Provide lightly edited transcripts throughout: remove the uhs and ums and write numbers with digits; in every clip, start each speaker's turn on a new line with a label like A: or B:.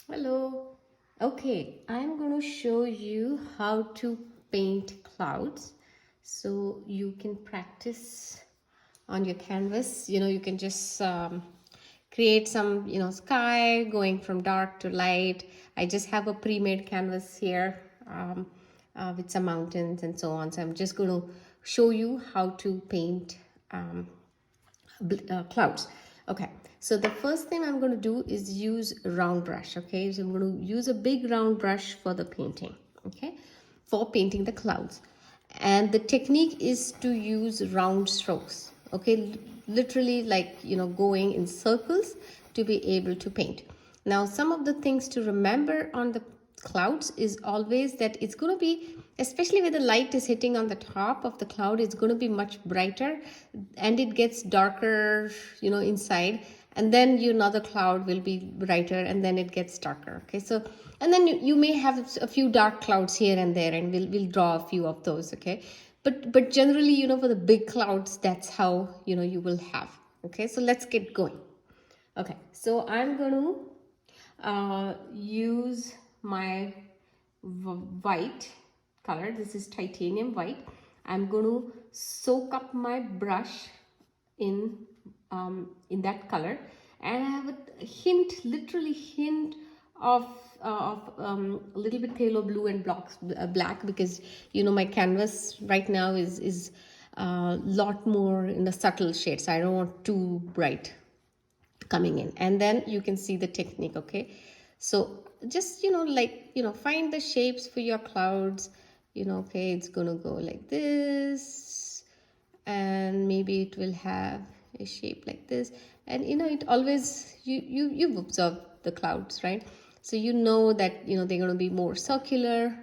A: Hello. Okay, I'm going to show you how to paint clouds so you can practice on your canvas. You can just create some, sky going from dark to light. I just have a pre-made canvas here with some mountains and so on. So I'm just going to show you how to paint clouds. Okay, so the first thing I'm going to do is use a round brush. Okay, so I'm going to use a big round brush for the painting. Okay, for painting the clouds, and the technique is to use round strokes. Okay, literally like going in circles to be able to paint. Now some of the things to remember on the clouds is always that it's going to be, especially when the light is hitting on the top of the cloud, it's going to be much brighter and it gets darker inside, and then another cloud will be brighter and then it gets darker. Okay, so and then you may have a few dark clouds here and there, and we'll draw a few of those. Okay, but generally for the big clouds, that's how you will have. Okay, so let's get going. Okay, so I'm going to use my white color. This is titanium white. I'm going to soak up my brush in that color, and I have a hint, literally hint of a little bit phthalo blue and black, because my canvas right now is a lot more in the subtle shades. I don't want too bright coming in. And then you can see the technique. Okay, so just find the shapes for your clouds. Okay, it's gonna go like this, and maybe it will have a shape like this. And it always, you've observed the clouds, right? So that they're going to be more circular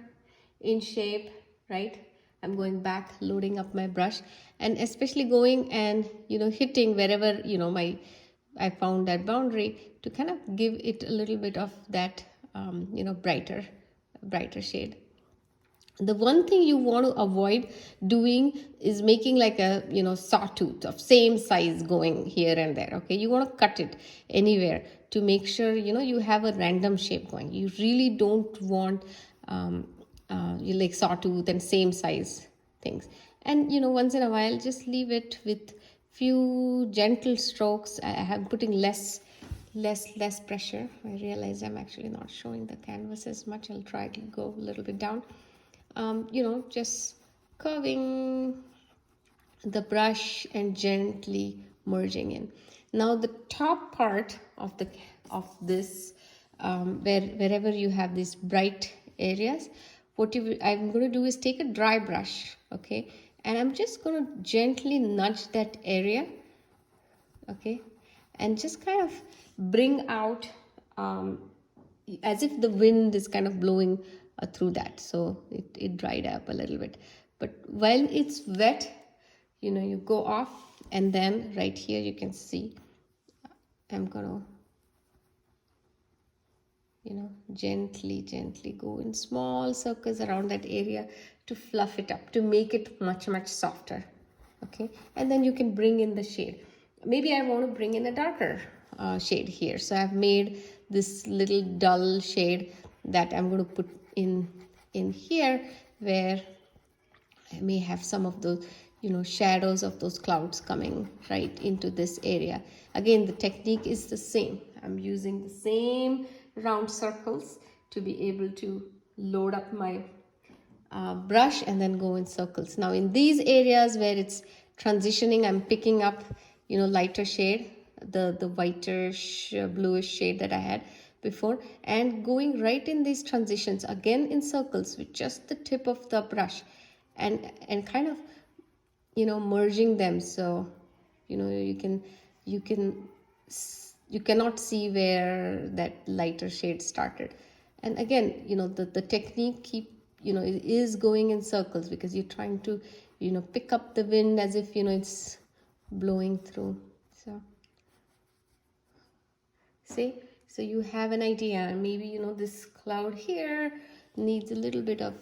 A: in shape, right? I'm going back, loading up my brush, and especially going and hitting wherever my I found that boundary, to kind of give it a little bit of that brighter shade. The one thing you want to avoid doing is making like a sawtooth of same size going here and there. Okay, you want to cut it anywhere to make sure you have a random shape going. You really don't want you like sawtooth and same size things. And once in a while, just leave it with few gentle strokes. I am putting less pressure. I realize I'm actually not showing the canvas as much. I'll try to go a little bit down. Just curving the brush and gently merging in. Now the top part of this, wherever you have these bright areas, I'm going to do is take a dry brush. Okay, and I'm just going to gently nudge that area. Okay, and just kind of bring out as if the wind is kind of blowing through that, so it dried up a little bit. But while it's wet, you go off, and then right here you can see I'm gonna gently go in small circles around that area to fluff it up, to make it much softer. Okay, and then you can bring in the shade. Maybe I want to bring in a darker shade here, so I've made this little dull shade that I'm going to put in here, where I may have some of those shadows of those clouds coming right into this area. Again, the technique is the same. I'm using the same round circles to be able to load up my brush and then go in circles. Now in these areas where it's transitioning, I'm picking up lighter shade, the whitish bluish shade that I had before, and going right in these transitions again in circles with just the tip of the brush, and kind of merging them, so you cannot see where that lighter shade started. And again, the technique is going in circles, because you're trying to pick up the wind as if it's blowing through. So see, so you have an idea. Maybe this cloud here needs a little bit of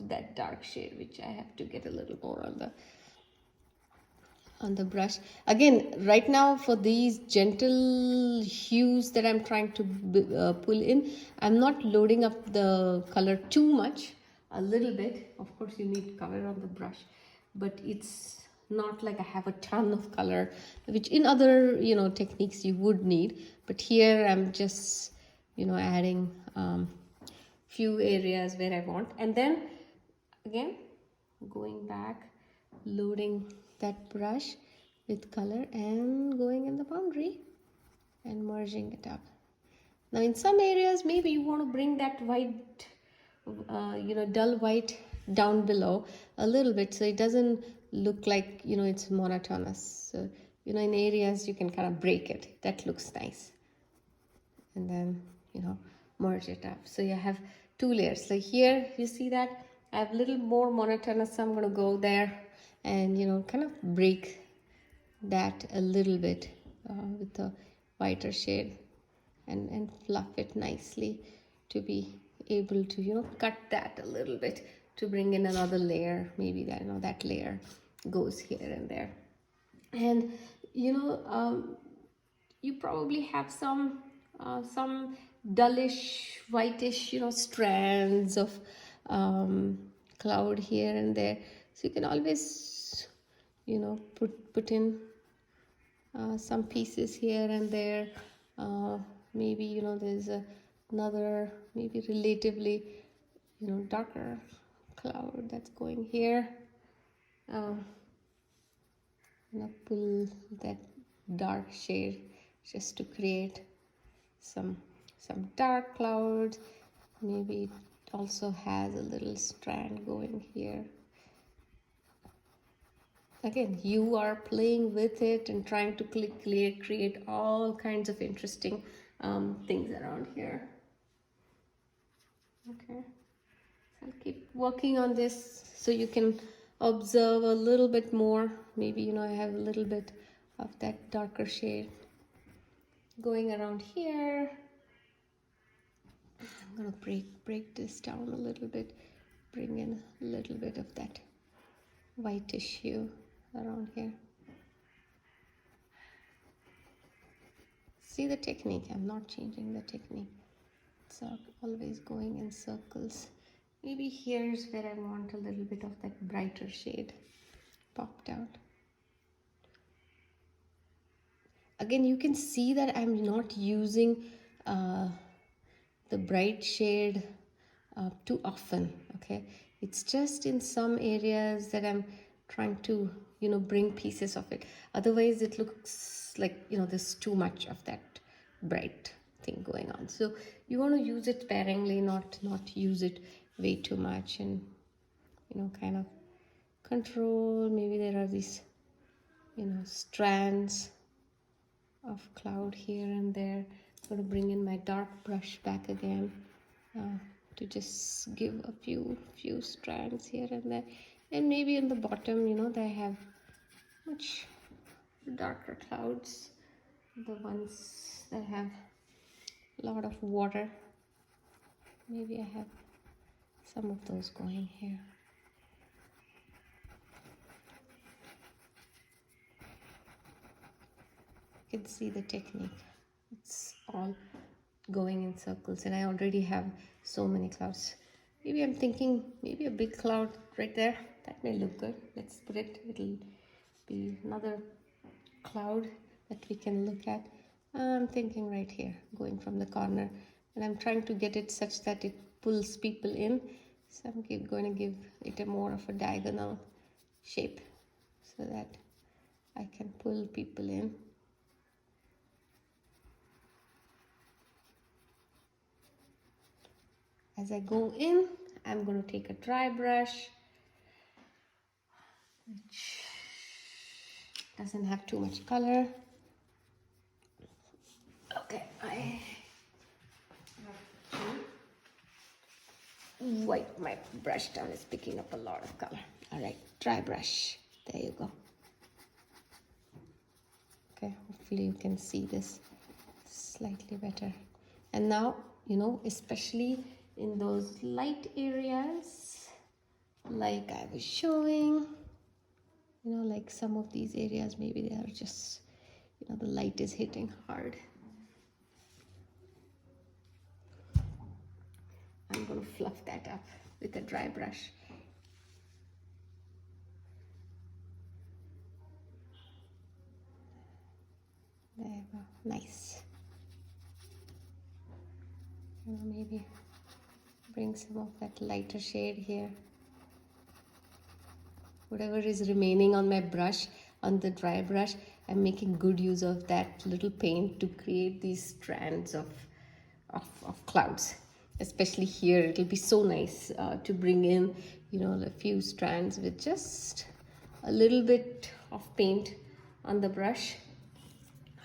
A: that dark shade, which I have to get a little more on the on the brush. Again, right now for these gentle hues that I'm trying to pull in, I'm not loading up the color too much, a little bit. Of course you need color on the brush, but it's not like I have a ton of color, which in other, you know, techniques you would need. But here I'm just, you know, adding few areas where I want, and then again going back, loading that brush with color and going in the boundary and merging it up. Now in some areas maybe you want to bring that white, you know, dull white down below a little bit, so it doesn't look like, you know, it's monotonous. So, you know, in areas you can kind of break it. That looks nice. And then, you know, merge it up. So you have two layers. Like here, you see that I have a little more monotonous, so I'm going to go there and, you know, kind of break that a little bit with the whiter shade and fluff it nicely to be able to, you know, cut that a little bit to bring in another layer. Maybe that, you know, that layer goes here and there. And, you know, you probably have some dullish whitish, you know, strands of cloud here and there, so you can always, you know, put in some pieces here and there. Maybe, you know, there's another maybe relatively, you know, darker cloud that's going here. I'm gonna pull that dark shade just to create some dark clouds. Maybe it also has a little strand going here. Again, you are playing with it and trying to create all kinds of interesting things around here. Okay, so I'll keep working on this so you can observe a little bit more. Maybe, you know, I have a little bit of that darker shade going around here. I'm gonna break this down a little bit, bring in a little bit of that whitish hue around here. See the technique, I'm not changing the technique. It's always going in circles. Maybe here's where I want a little bit of that brighter shade popped out. Again, you can see that I'm not using the bright shade too often. Okay, it's just in some areas that I'm trying to, you know, bring pieces of it. Otherwise it looks like, you know, there's too much of that bright thing going on. So you want to use it sparingly, not use it way too much, and, you know, kind of control. Maybe there are these, you know, strands of cloud here and there. I'm going to bring in my dark brush back again to just give a few strands here and there. And maybe in the bottom, you know, they have much darker clouds, the ones that have a lot of water. Maybe I have some of those going here. You can see the technique. It's all going in circles, and I already have so many clouds. Maybe I'm thinking maybe a big cloud right there. That may look good. Let's put it. It'll be another cloud that we can look at. I'm thinking right here, going from the corner, and I'm trying to get it such that it pulls people in. So I'm going to give it a more of a diagonal shape so that I can pull people in. As I go in, I'm going to take a dry brush, which doesn't have too much color. Okay, I have to wipe my brush down. It's picking up a lot of color. All right, dry brush. There you go. Okay, hopefully you can see this slightly better. And now, you know, especially in those light areas, like I was showing, You know, like some of these areas, maybe they are just, you know, the light is hitting hard. I'm going to fluff that up with a dry brush. There you go. Nice. You know, maybe bring some of that lighter shade here. Whatever is remaining on my brush, on the dry brush, I'm making good use of that little paint to create these strands of clouds. Especially here, it'll be so nice to bring in, you know, a few strands with just a little bit of paint on the brush.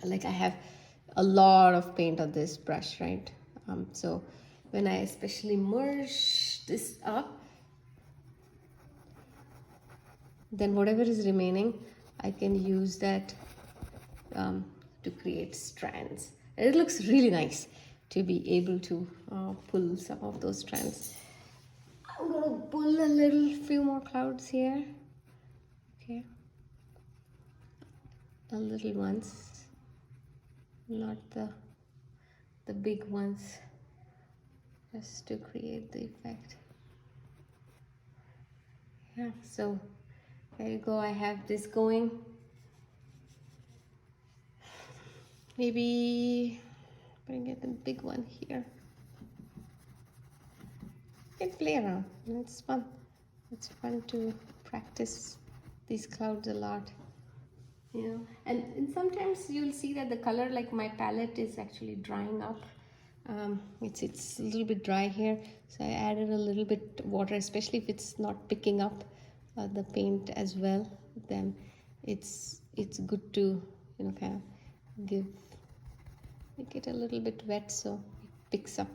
A: Like I have a lot of paint on this brush, right? So when I especially merge this up, then whatever is remaining, I can use that to create strands. And it looks really nice to be able to pull some of those strands. I'm gonna pull a little few more clouds here. Okay, the little ones, not the big ones, just to create the effect. Yeah, so there you go. I have this going. Maybe bring it a big one here. You can play around. It's fun. It's fun to practice these clouds a lot. You know, and sometimes you'll see that the color, like my palette, is actually drying up. It's a little bit dry here, so I added a little bit water, especially if it's not picking up the paint as well. Then it's good to, you know, kind of make it a little bit wet so it picks up.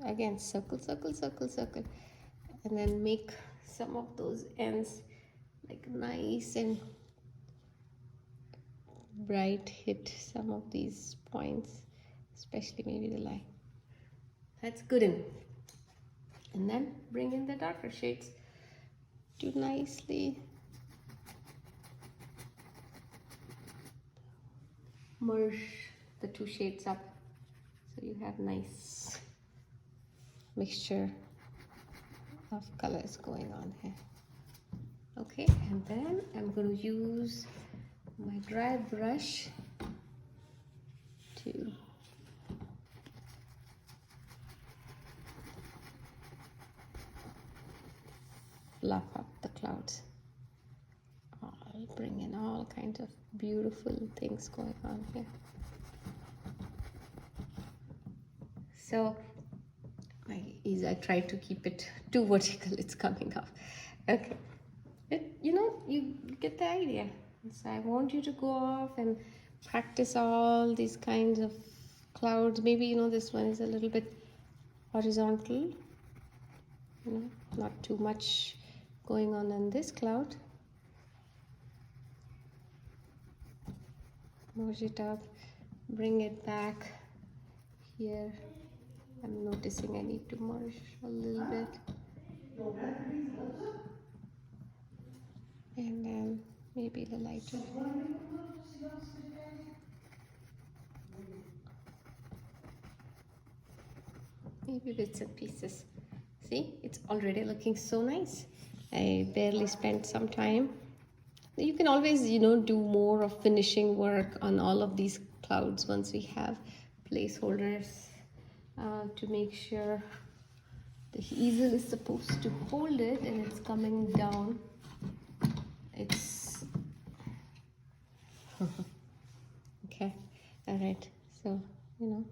A: Again, circle, circle, circle, circle, and then make some of those ends like nice and bright. Hit some of these points, especially maybe the line. That's good enough. And then bring in the darker shades to nicely merge the two shades up, so you have nice mixture of colors going on here. Okay, and then I'm going to use my dry brush to fluff up the clouds. I'll bring in all kinds of beautiful things going on here. So I try to keep it too vertical, it's coming up. Okay, you know, you get the idea. So I want you to go off and practice all these kinds of clouds. Maybe, you know, this one is a little bit horizontal, you know, not too much going on in this cloud. Merge it up, bring it back here. I'm noticing I need to merge a little bit. And then maybe the lighter. Maybe bits and pieces. See, it's already looking so nice. I barely spent some time. You can always, you know, do more of finishing work on all of these clouds once we have placeholders to make sure the easel is supposed to hold it and it's coming down. It's okay. All right. So, you know,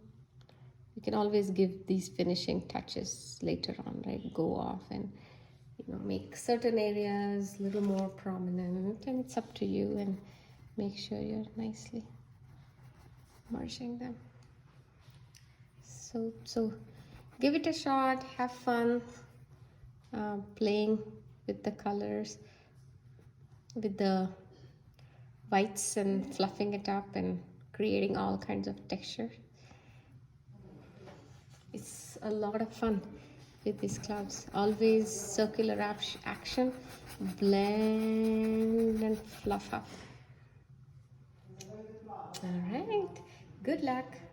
A: you can always give these finishing touches later on, right? Go off and, you know, make certain areas a little more prominent, and it's up to you, and make sure you're nicely merging them. So give it a shot, have fun playing with the colors, with the whites, and fluffing it up and creating all kinds of texture. It's a lot of fun with these clouds. Always circular action, blend and fluff up. All right, good luck.